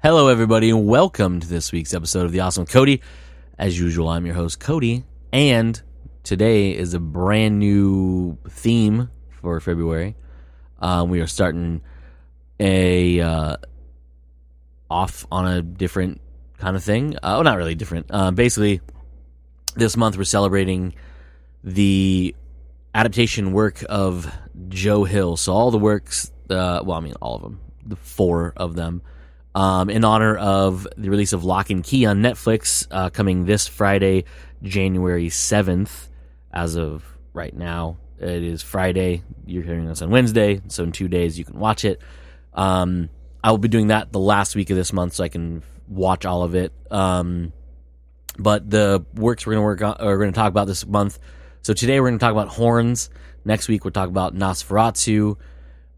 Hello, everybody, and welcome to this week's episode of The Awesome C.O.D.Y. As usual, I'm your host, C.O.D.Y, and today is a brand new theme for February. We are starting off on a different kind of thing. Not really different. Basically, this month we're celebrating the adaptation work of Joe Hill. So all the works, all of them, the four of them, in honor of the release of Locke Key on Netflix, coming this Friday, January 7th. As of right now, it is Friday. You're hearing this on Wednesday, so in 2 days you can watch it. I will be doing that the last week of this month so I can watch all of it. But the works we're going to talk about this month. So today we're going to talk about horns. Next week we'll talk about Nosferatu.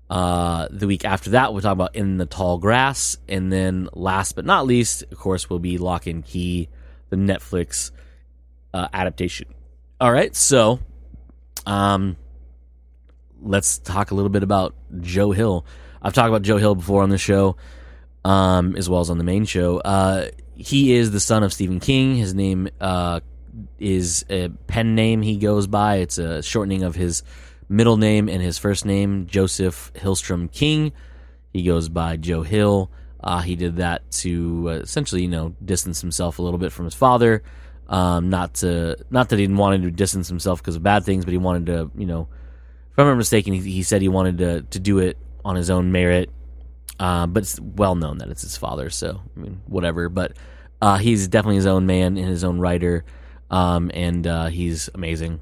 The week after that, we'll talk about In the Tall Grass. And then last but not least, of course, will be Locke Key, the Netflix adaptation. All right, so let's talk a little bit about Joe Hill. I've talked about Joe Hill before on the show, as well as on the main show. He is the son of Stephen King. His name is a pen name he goes by. It's a shortening of his middle name and his first name, Joseph Hillstrom King. He goes by Joe Hill. He did that to essentially, distance himself a little bit from his father. Not that he didn't want to distance himself because of bad things, but he wanted to, if I'm not mistaken, he said he wanted to do it on his own merit. But it's well known that it's his father, so whatever. But he's definitely his own man and his own writer, and he's amazing.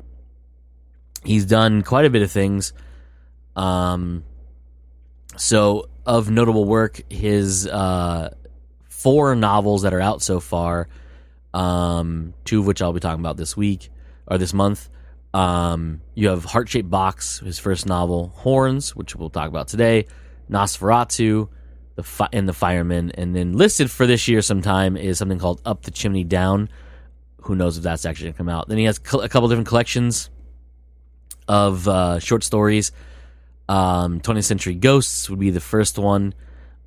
He's done quite a bit of things. So of notable work, his 4 novels that are out so far, 2 of which I'll be talking about this week or this month. You have Heart-Shaped Box, his first novel, Horns, which we'll talk about today, Nosferatu, and The Fireman, and then listed for this year sometime is something called Up the Chimney Down. Who knows if that's actually going to come out. Then he has a couple different collections of short stories. 20th Century Ghosts would be the first one.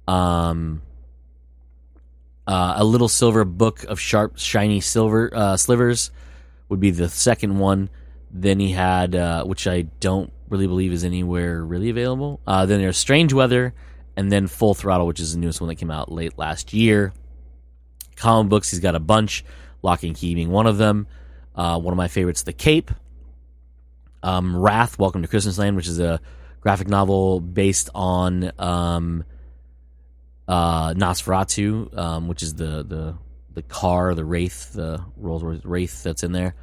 A Little Silver Book of Sharp, Shiny Silver Slivers would be the second one. Then he had, which I don't really believe is anywhere really available. Then there's Strange Weather, and then Full Throttle, which is the newest one that came out late last year. Comic books, he's got a bunch. Locke Key being one of them. One of my favorites, The Cape. Wrath, Welcome to Christmas Land, which is a graphic novel based on Nosferatu, which is the car, the Wraith, the Rolls-Royce Wraith that's in there.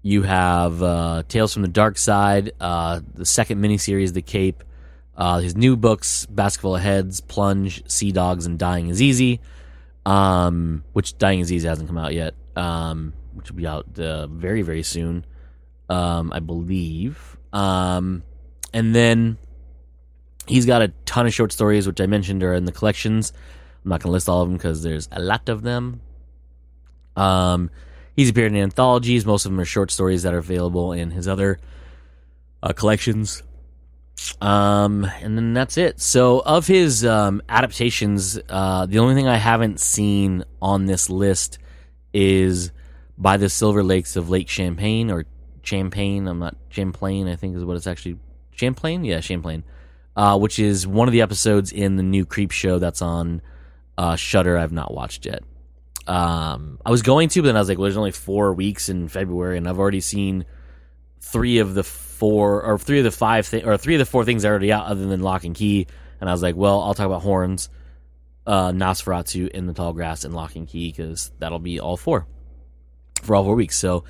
You have Tales from the Dark Side, the second miniseries, The Cape. His new books, Basketful of Heads, Plunge, Sea Dogs, and Dying is Easy, which Dying is Easy hasn't come out yet, which will be out very, very soon, I believe. And then he's got a ton of short stories, which I mentioned are in the collections. I'm not going to list all of them because there's a lot of them. He's appeared in anthologies. Most of them are short stories that are available in his other collections. And then that's it. So of his adaptations, the only thing I haven't seen on this list is By the Silver Lakes of Lake Champlain, or Champagne. I'm not Champlain, I think is what it's actually. Champlain? Yeah, Champlain. Which is one of the episodes in the new Creep show that's on Shudder. I've not watched yet. I was going to, but then I was like, well, there's only 4 weeks in February, and I've already seen 3 of the 4 or 3 of the 5 or 3 of the 4 things already out, other than Locke Key. And I was like, well, I'll talk about Horns, Nosferatu, In the Tall Grass, and Locke Key, because that'll be all 4 for all 4 weeks. So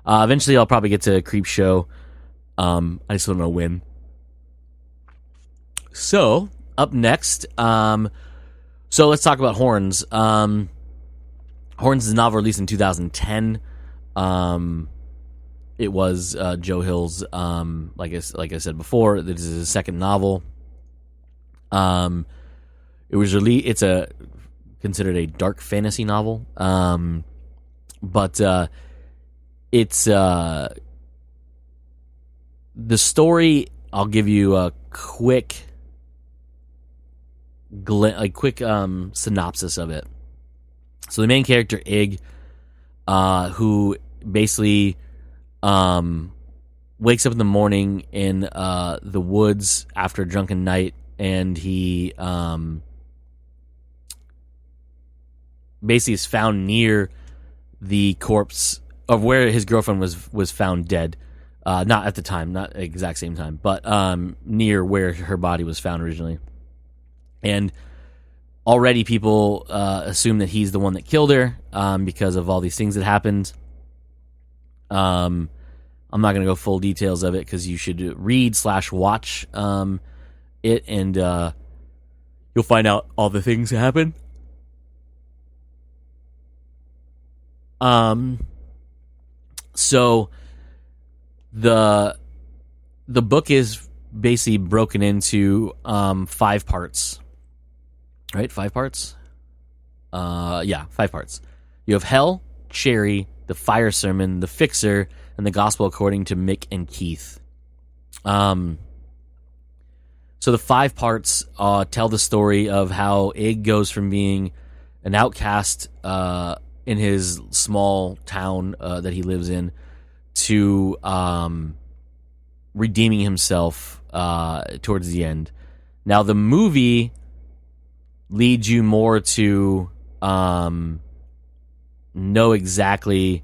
eventually, I'll probably get to Creep show. I just don't know when. So up next, so let's talk about Horns. Horns is a novel released in 2010. It was Joe Hill's, like I said before, this is his second novel. It was it's considered a dark fantasy novel, but it's the story. I'll give you a quick quick synopsis of it. So the main character Ig, who basically wakes up in the morning in the woods after a drunken night, and he basically is found near the corpse of where his girlfriend was found dead. Not at the time, not exact same time, but near where her body was found originally. And already people assume that he's the one that killed her because of all these things that happened. I'm not going to go full details of it because you should read/watch it, and you'll find out all the things that happen. So the book is basically broken into 5 parts. Right? 5 parts? 5 parts. You have Hell, Cherry, the Fire Sermon, the Fixer, and the Gospel according to Mick and Keith. So the 5 parts tell the story of how Ig goes from being an outcast in his small town that he lives in to redeeming himself towards the end. Now the movie leads you more to know exactly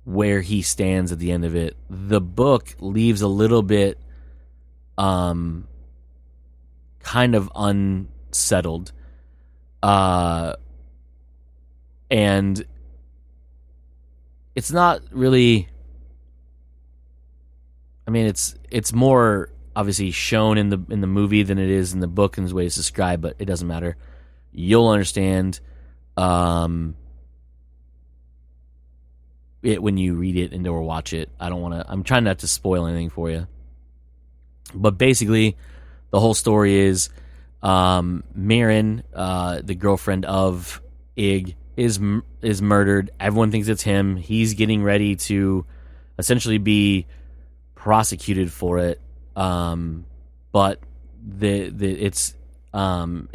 where he stands at the end of it. The book leaves a little bit kind of unsettled. And it's not really, I mean, it's more obviously shown in the movie than it is in the book in the way it's described, but it doesn't matter. You'll understand it when you read it and or watch it. I'm trying not to spoil anything for you. But basically, the whole story is Marin, the girlfriend of Ig, is murdered. Everyone thinks it's him. He's getting ready to essentially be prosecuted for it. But it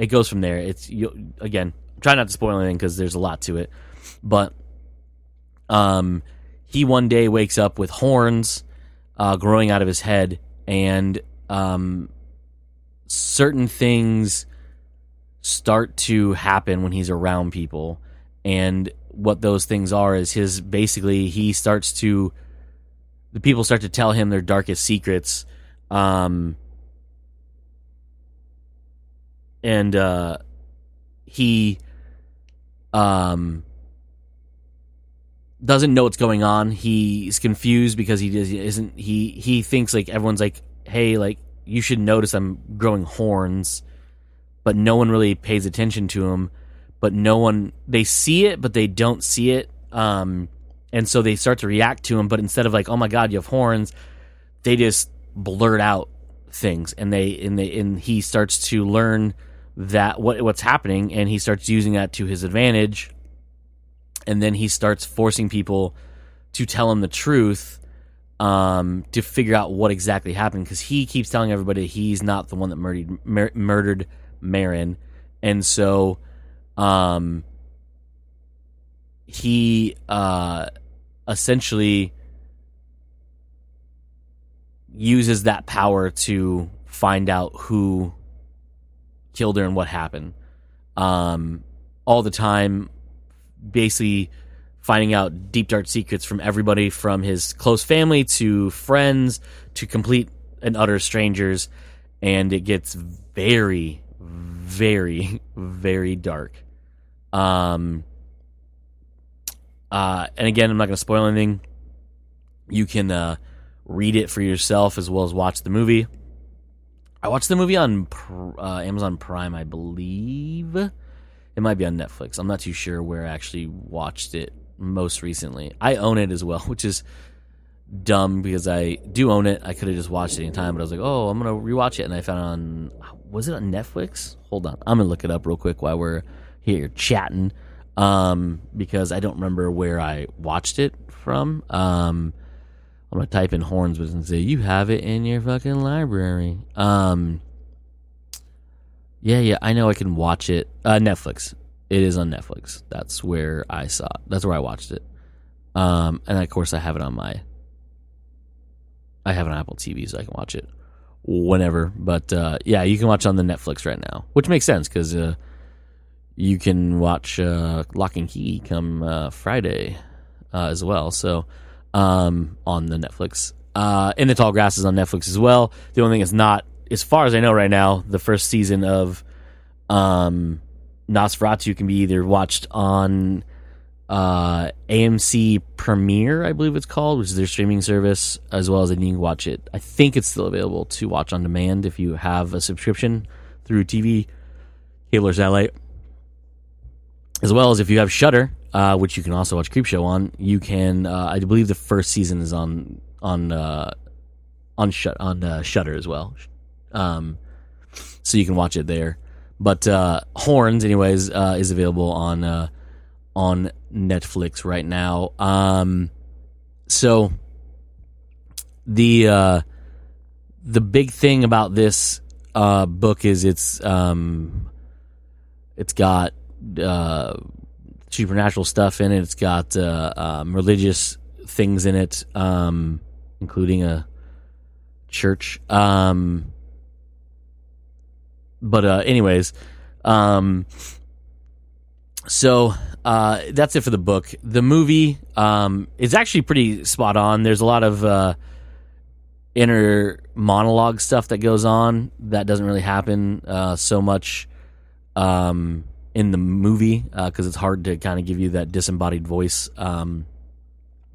goes from there. Again, try not to spoil anything because there's a lot to it. But he one day wakes up with horns growing out of his head, and certain things start to happen when he's around people. And what those things are is the people start to tell him their darkest secrets. And he doesn't know what's going on. He's confused because he thinks like everyone's like, hey, like you should notice I'm growing horns, but no one really pays attention to him. But they see it, but they don't see it. And so they start to react to him, but instead of like, oh my God, you have horns, they just blurt out things, and he starts to learn that what's happening, and he starts using that to his advantage. And then he starts forcing people to tell him the truth, to figure out what exactly happened, because he keeps telling everybody he's not the one that murdered Marin. And so he essentially uses that power to find out who killed her and what happened. All the time, basically finding out deep dark secrets from everybody, from his close family to friends to complete and utter strangers, and it gets very, very, very dark. And again, I'm not going to spoil anything. You can read it for yourself as well as watch the movie. I watched the movie on Amazon Prime, I believe. It might be on Netflix. I'm not too sure where I actually watched it most recently. I own it as well, which is dumb because I do own it. I could have just watched it any time, but I was like, oh, I'm going to rewatch it. And I found was it on Netflix? Hold on. I'm going to look it up real quick while we're here chatting, because I don't remember where I watched it from. I'm going to type in horns and say, you have it in your fucking library. Yeah, I know I can watch it. Netflix. It is on Netflix. That's where I saw it. That's where I watched it. And of course I have it on Apple TV, so I can watch it whenever. But yeah, you can watch it on the Netflix right now, which makes sense because you can watch Locke Key come Friday as well. So on the Netflix. In the Tall Grass is on Netflix as well. The only thing is not, as far as I know right now, the first season of Nosferatu can be either watched on AMC Premiere, I believe it's called, which is their streaming service, as well as then you can watch it. I think it's still available to watch on demand if you have a subscription through TV, cable or satellite, as well as if you have Shudder, which you can also watch Creepshow on. You can, I believe, the first season is on Shudder as well, so you can watch it there. But Horns, anyways, is available on Netflix right now. So the big thing about this book is it's got supernatural stuff in it. It's got religious things in it, including a church. But anyways, so that's it for the book. The movie is actually pretty spot on. There's a lot of inner monologue stuff that goes on that doesn't really happen so much in the movie because it's hard to kind of give you that disembodied voice of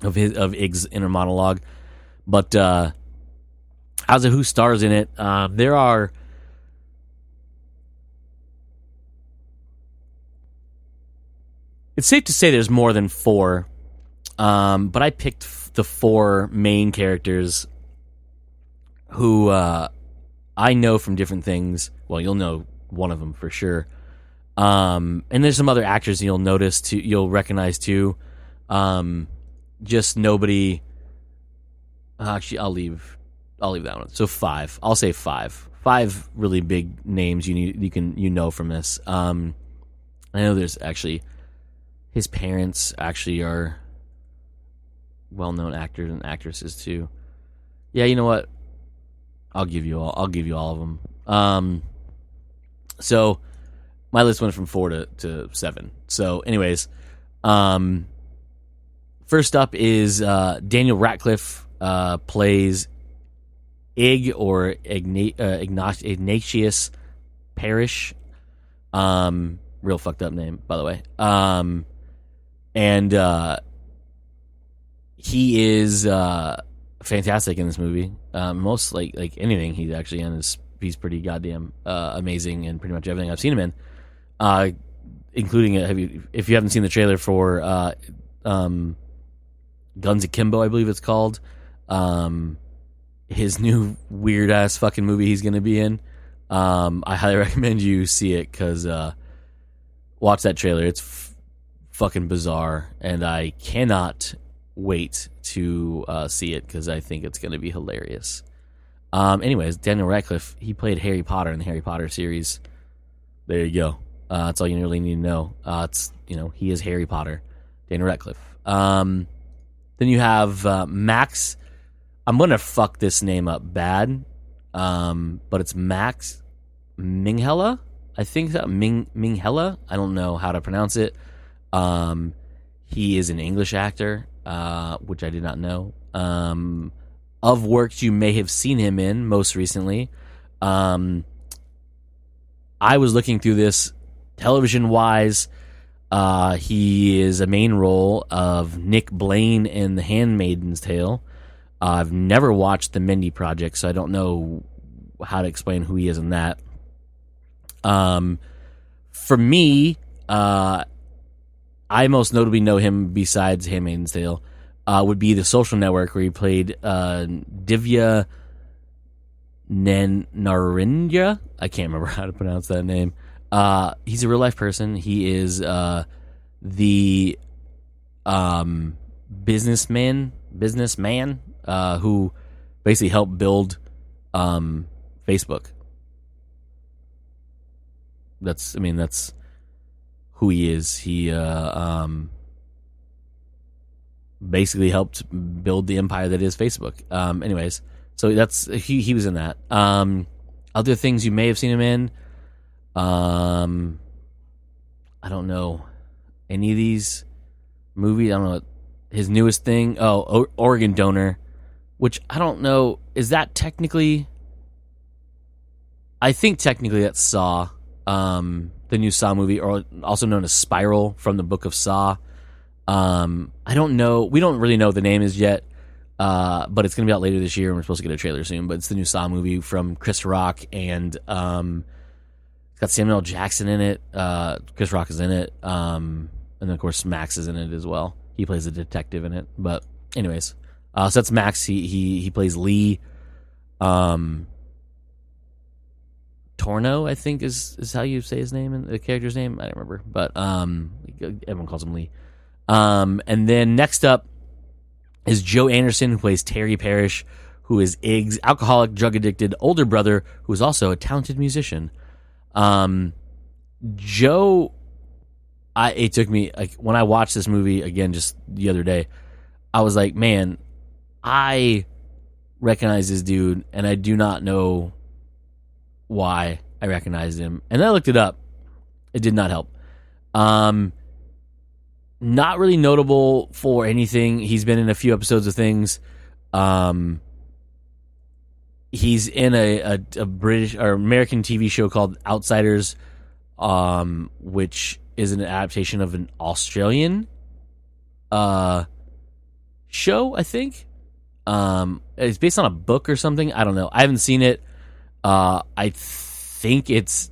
Ig's inner monologue. But as to who stars in it, there are. It's safe to say there's more than 4, but I picked the 4 main characters who I know from different things. Well, you'll know one of them for sure, and there's some other actors you'll notice too. You'll recognize too. Just nobody. Actually, I'll leave that one. So 5. I'll say 5. 5 really big names you know from this. I know there's actually. His parents actually are well-known actors and actresses too. Yeah, you know what? I'll give you all of them. So my list went from 4 to 7. So, anyways, first up is Daniel Radcliffe plays Ig or Ignatius Parrish. Real fucked up name, by the way. And he is fantastic in this movie. Most like anything he's actually in he's pretty goddamn amazing in pretty much everything I've seen him in, including if you haven't seen the trailer for Guns Akimbo, I believe it's called, his new weird ass fucking movie he's gonna be in. I highly recommend you see it because watch that trailer. It's fucking bizarre, and I cannot wait to see it because I think it's going to be hilarious. Anyways, Daniel Radcliffe, he played Harry Potter in the Harry Potter series. There you go. That's all you really need to know. He is Harry Potter, Daniel Radcliffe. Then you have Max. I'm going to fuck this name up bad, but it's Max Minghella. I think that Minghella. I don't know how to pronounce it. He is an English actor, which I did not know. Of works you may have seen him in most recently. I was looking through this television-wise. He is a main role of Nick Blaine in The Handmaid's Tale. I've never watched The Mindy Project, so I don't know how to explain who he is in that. For me, I most notably know him besides Handmaid's Tale, would be The Social Network, where he played Divya Narendra. I can't remember how to pronounce that name. He's a real life person. He is the businessman who basically helped build Facebook. that's who he is. He basically helped build the empire that is Facebook. Anyways, so that's he was in that. Other things you may have seen him in. I don't know any of these movies. I don't know his newest thing. Oh, Organ Donor, which I don't know. Is that technically? I think technically that's Saw, the new Saw movie, or also known as Spiral from the Book of Saw. I don't know. We don't really know what the name is yet, but it's going to be out later this year, and we're supposed to get a trailer soon. But it's the new Saw movie from Chris Rock, and it's got Samuel L. Jackson in it. Chris Rock is in it, and then of course Max is in it as well. He plays a detective in it. But anyways, so that's Max. He plays Lee. Torno, I think is how you say his name and the character's name. I don't remember, but everyone calls him Lee. And then next up is Joe Anderson, who plays Terry Parrish, who is Ig's alcoholic, drug-addicted older brother, who is also a talented musician. Joe, it took me, like, when I watched this movie again just the other day, I was like, man, I recognize this dude, and I do not know why I recognized him. And then I looked it up. It did not help. Not really notable for anything. He's been in a few episodes of things. He's in a British or American TV show called Outsiders, which is an adaptation of an Australian show, I think. It's based on a book or something. I don't know. I haven't seen it. I think it's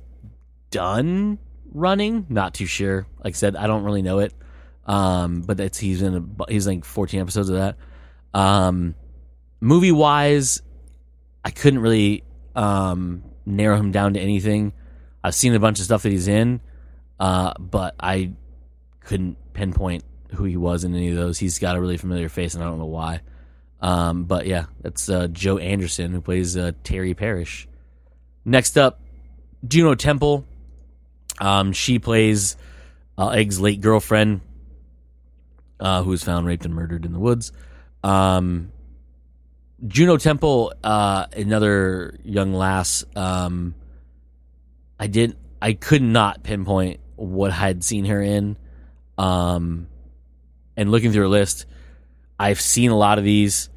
done running. Not too sure. Like I said, I don't really know it. But he's like 14 episodes of that. Movie wise, I couldn't really narrow him down to anything. I've seen a bunch of stuff that he's in, but I couldn't pinpoint who he was in any of those. He's got a really familiar face, and I don't know why. But yeah, that's Joe Anderson, who plays Terry Parrish. Next up, Juno Temple. She plays Egg's late girlfriend, who was found raped and murdered in the woods. Juno Temple, another young lass. I could not pinpoint what I had seen her in. And looking through her list, I've seen a lot of these.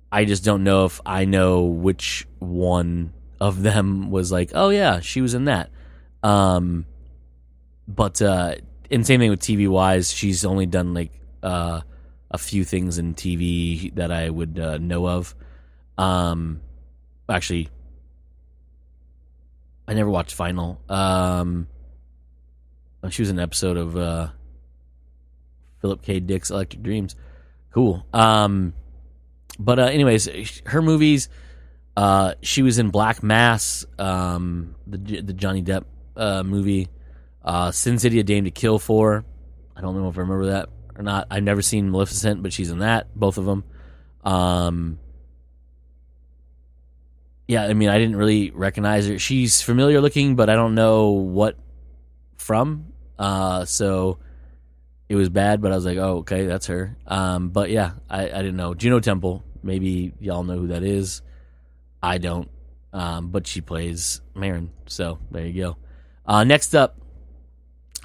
I just don't know if I know which one of them was like, oh yeah, she was in that. And same thing with TV wise, she's only done like a few things in TV that I would know of. Actually, I never watched Final. She was in an episode of Philip K. Dick's Electric Dreams. Cool. But anyways, her movies. She was in Black Mass, the Johnny Depp movie. Sin City: A Dame to Kill For. I don't know if I remember that or not. I've never seen Maleficent, but she's in that, both of them. Yeah, I mean, I didn't really recognize her. She's familiar looking, but I don't know what from. So it was bad, but I was like, oh, okay, that's her. But yeah, I didn't know. Juno Temple, maybe y'all know who that is. I don't. But she plays Marin, so there you go. Next up,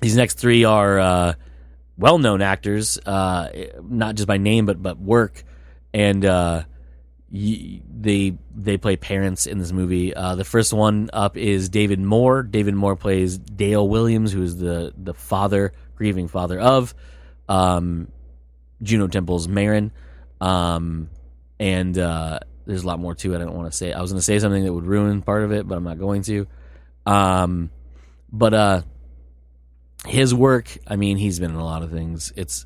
these next three are well-known actors, not just by name but work, and they play parents in this movie. The first one up is David Moore. David Moore plays Dale Williams, who is the grieving father of Juno Temple's Marin. And there's a lot more to it. I don't want to say. I was going to say something that would ruin part of it, but I'm not going to. But his work, I mean, he's been in a lot of things. It's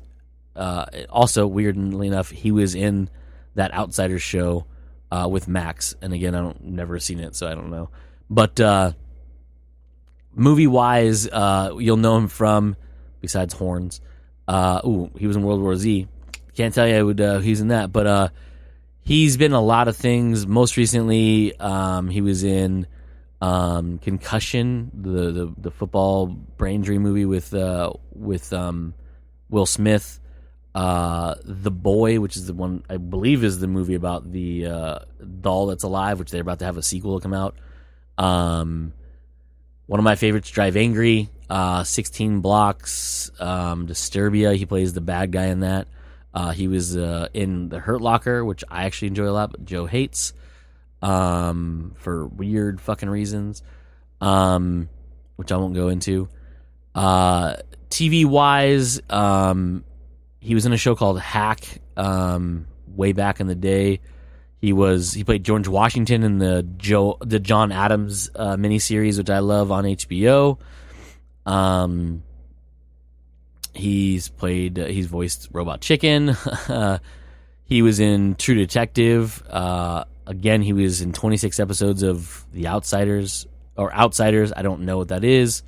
also, weirdly enough, he was in that Outsiders show with Max. And again, never seen it, so I don't know. But movie-wise, you'll know him from, besides Horns, he was in World War Z. Can't tell you he's in that, but he's been in a lot of things. Most recently, he was in Concussion, the football brain injury movie with Will Smith. The Boy, which is the one I believe is the movie about the doll that's alive, which they're about to have a sequel to come out. One of my favorites, Drive Angry, 16 Blocks, Disturbia. He plays the bad guy in that. He was in The Hurt Locker, which I actually enjoy a lot, but Joe hates for weird fucking reasons, which I won't go into. TV-wise, he was in a show called Hack way back in the day. He played George Washington in the John Adams miniseries, which I love, on HBO. He's voiced Robot Chicken. He was in True Detective. Again, he was in 26 episodes of The Outsiders. I don't know what that is,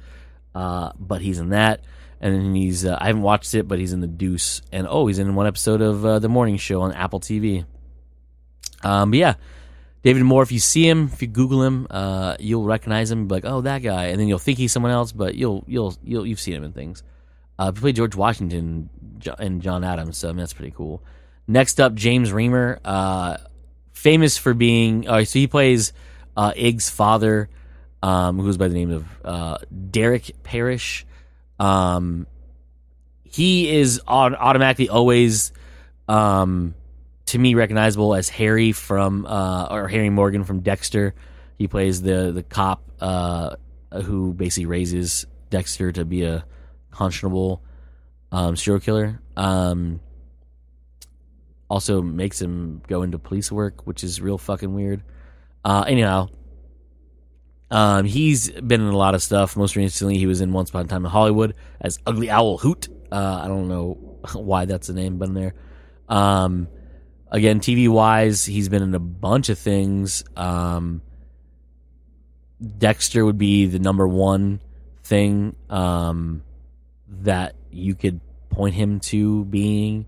but he's in that. And then he's I haven't watched it, but he's in The Deuce. And he's in one episode of The Morning Show on Apple TV. But yeah, David Moore, if you see him, if you Google him, you'll recognize him, be like, oh, that guy. And then you'll think he's someone else, but you've seen him in things. He played George Washington and John Adams, so I mean, that's pretty cool. Next up, James Remar, famous for being, so he plays Ig's father, who goes by the name of Derek Parrish. He is automatically always, to me, recognizable as Harry or Harry Morgan from Dexter. He plays the cop who basically raises Dexter to be a conscionable serial killer. Also makes him go into police work, which is real fucking weird. Anyhow, he's been in a lot of stuff. Most recently, he was in Once Upon a Time in Hollywood as Ugly Owl Hoot. I don't know why that's the name, but in there. Again, TV-wise, he's been in a bunch of things. Dexter would be the number one thing that you could point him to being.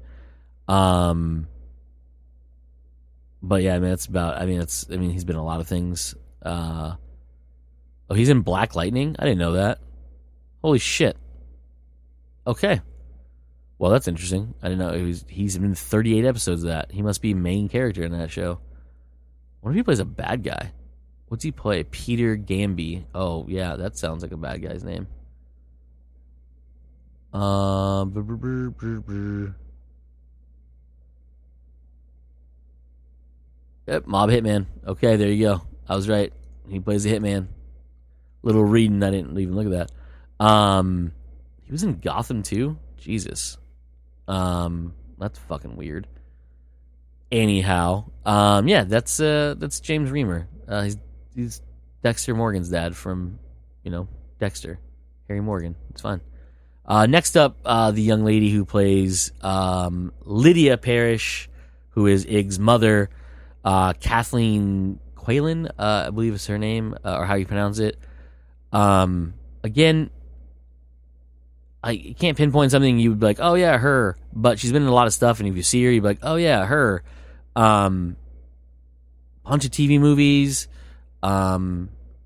But yeah, I mean, he's been in a lot of things. He's in Black Lightning? I didn't know that. Holy shit. Okay. Well, that's interesting. I didn't know he's been in 38 episodes of that. He must be main character in that show. What if he plays a bad guy? What's he play? Peter Gamby. Oh, yeah, that sounds like a bad guy's name. Yep, Mob Hitman. Okay, there you go. I was right. He plays a hitman. Little reading, I didn't even look at that. He was in Gotham too? Jesus. That's fucking weird. Anyhow, yeah, that's James Remar. He's Dexter Morgan's dad from, Dexter. Harry Morgan. It's fine. Next up, the young lady who plays Lydia Parrish, who is Ig's mother, Kathleen Quaylen, I believe is her name, or how you pronounce it. Again, I can't pinpoint something you would be like, oh yeah, her, but she's been in a lot of stuff, and if you see her, you'd be like, oh yeah, her. Bunch of TV movies.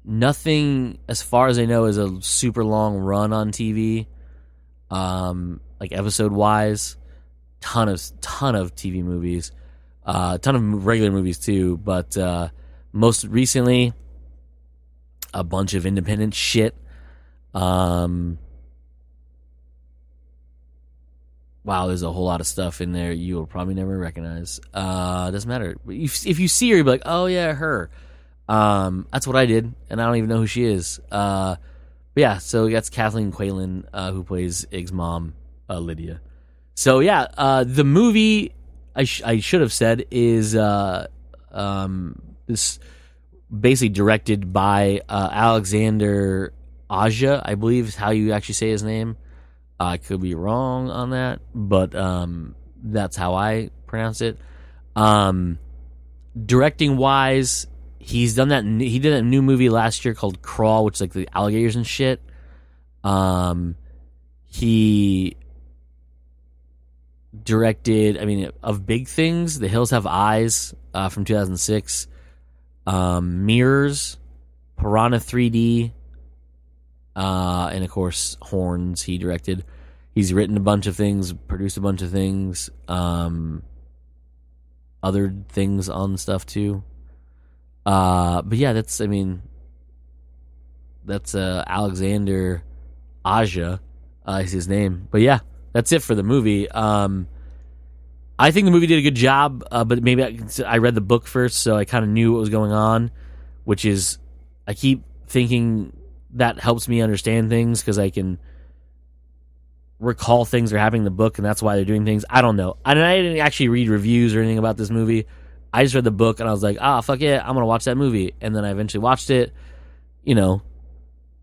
Nothing, as far as I know, is a super long run on TV. Like episode wise, ton of TV movies, ton of regular movies too. But most recently, a bunch of independent shit. Wow, there's a whole lot of stuff in there you will probably never recognize. Doesn't matter. If you see her, you'll be like, oh yeah, her. That's what I did, and I don't even know who she is. But yeah, so that's Kathleen Quaylen, who plays Ig's mom, Lydia. So yeah, the movie I should have said is this basically directed by Alexander Aja, I believe is how you actually say his name. I could be wrong on that, but that's how I pronounce it. Directing wise, he's done that. He did a new movie last year called Crawl, which is like the alligators and shit. He directed, of big things, The Hills Have Eyes from 2006, Mirrors, Piranha 3D, and of course Horns. He directed. He's written a bunch of things, produced a bunch of things, other things on stuff too. But yeah, that's Alexander Aja is his name. But yeah, that's it for the movie. I think the movie did a good job, but maybe I read the book first, so I kind of knew what was going on, which is, I keep thinking that helps me understand things because I can recall things that are happening in the book, and that's why they're doing things. I don't know. I didn't actually read reviews or anything about this movie. I just read the book, and I was like, fuck yeah, I'm going to watch that movie. And then I eventually watched it. You know,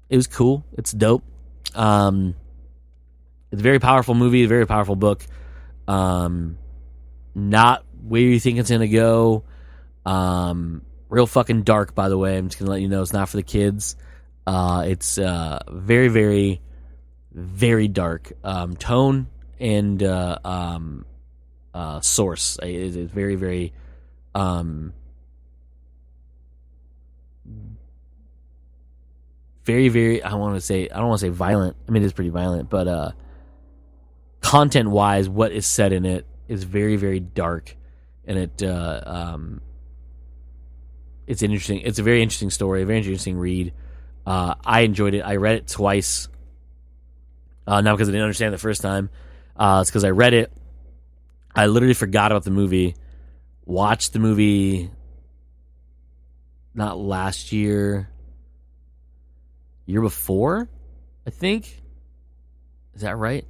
it was cool. It's dope. It's a very powerful movie, a very powerful book. Not where you think it's going to go. Real fucking dark, by the way. I'm just going to let you know it's not for the kids. It's very, very, very dark. Tone and source is very, very very, very, I don't want to say violent. I mean, it's pretty violent, but content wise, what is said in it is very, very dark, and it's interesting. It's a very interesting story, a very interesting read. I enjoyed it. I read it twice. Not because I didn't understand it the first time. It's because I read it. I literally forgot about the movie. Watched the movie not last year, year before, I think. Is that right?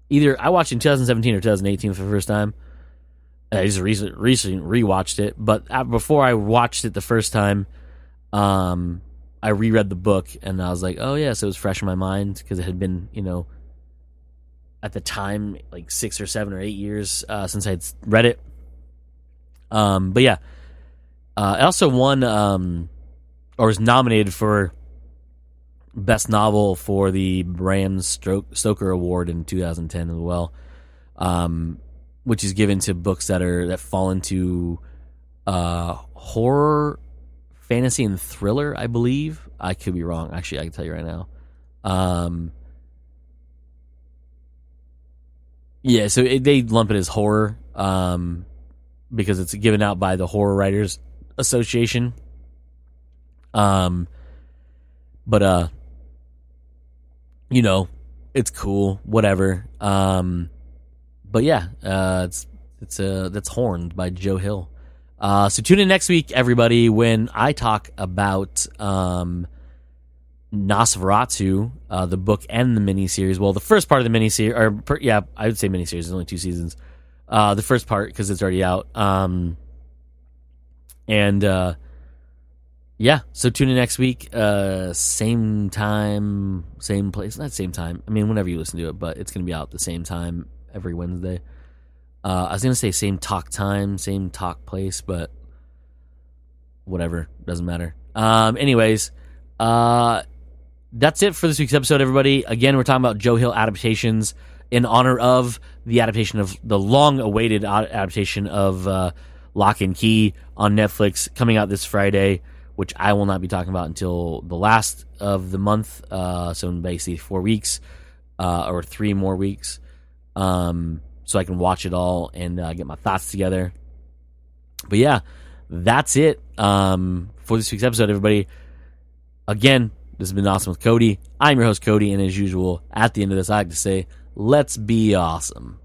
Either I watched it in 2017 or 2018 for the first time. I just recently rewatched it. But before I watched it the first time, I reread the book, and I was like, oh, yeah, so it was fresh in my mind because it had been, at the time, like 6 or 7 or 8 years since I'd read it. But yeah, it also won or was nominated for Best Novel for the Bram Stoker Award in 2010 as well, which is given to books that fall into horror, fantasy, and thriller, I believe. I could be wrong. Actually, I can tell you right now. Yeah, so they lump it as horror because it's given out by the Horror Writers Association. But it's cool, whatever. But yeah, that's Horned by Joe Hill. So tune in next week, everybody, when I talk about Nosferatu, the book and the miniseries. Well, the first part of the miniseries, I would say miniseries. There's only 2 seasons. The first part, because it's already out. So tune in next week. Same time, same place. Not same time. I mean, whenever you listen to it, but it's going to be out the same time every Wednesday. I was going to say same talk time, same talk place, but whatever. Doesn't matter. Anyways, that's it for this week's episode, everybody. Again, we're talking about Joe Hill adaptations in honor of the adaptation of the long-awaited adaptation of Locke Key on Netflix coming out this Friday, which I will not be talking about until the last of the month, so in basically 4 weeks or 3 more weeks, so I can watch it all and get my thoughts together. But yeah, that's it for this week's episode, everybody. Again, this has been Awesome with Cody. I'm your host, Cody, and as usual, at the end of this, I like to say, let's be awesome.